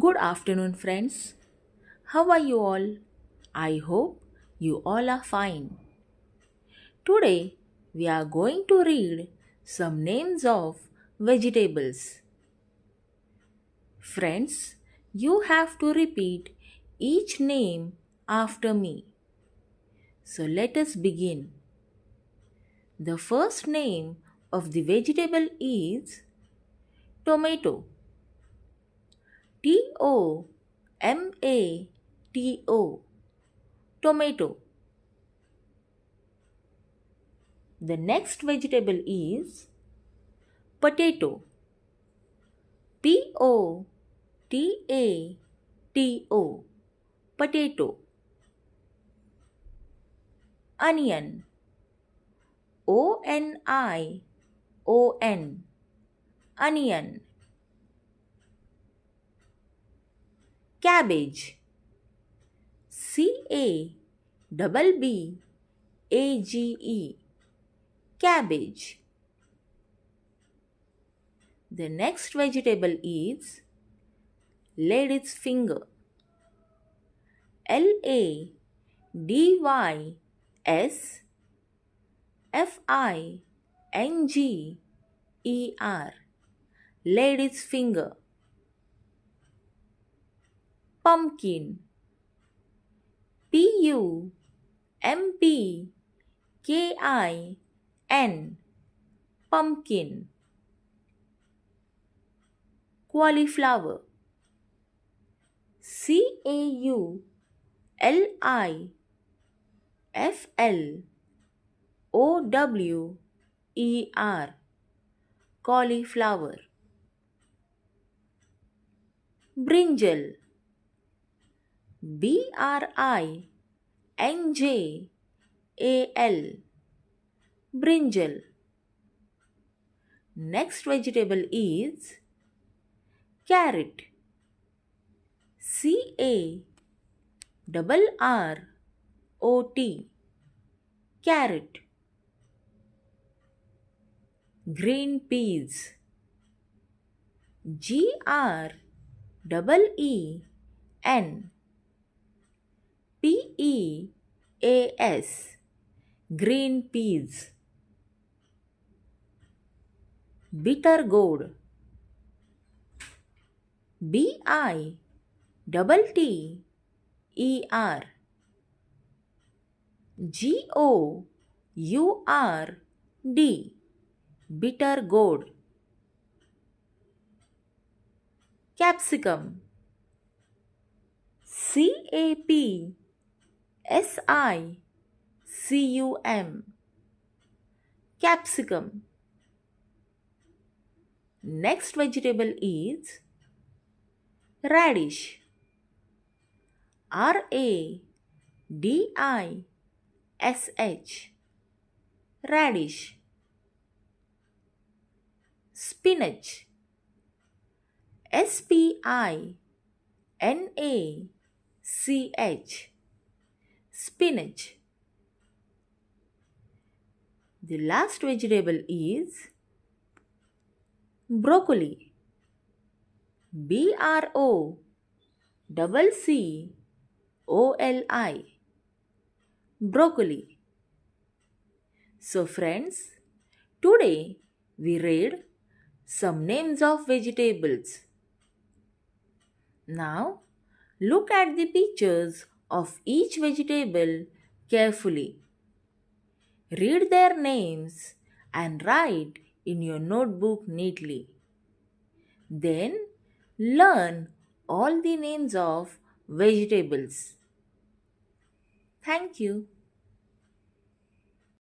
Good afternoon, friends. How are you all? I hope you all are fine. Today, we are going to read some names of vegetables. Friends, you have to repeat each name after me. So let us begin. The first name of the vegetable is tomato. T O M A T O. Tomato. The next vegetable is potato. P O T A T O. Potato. Onion. O N I O N. Onion. Cabbage. C A B A G E. Cabbage. The next vegetable is lady's finger. L A D Y S F I N G E R. Lady's finger. Pumpkin. P U M P K I N. Pumpkin. Cauliflower. C A U L I F L O W E R. Cauliflower. Brinjal. B R I N J A L. Brinjal. Next vegetable is carrot. C A R O T. Carrot. Green peas. G R E N P E A S. Green peas. Bitter gourd. B I T E R. G O U R D. Bitter gourd. Capsicum. C A P S I C U M. Capsicum. Next vegetable is radish. R A D I S H. Radish. Spinach. S P I N A C H. Spinach. The last vegetable is broccoli. BROCCOLI. Broccoli. So friends, today we read some names of vegetables. Now look at the pictures of each vegetable carefully. Read their names and write in your notebook neatly. Then learn all the names of vegetables. Thank you.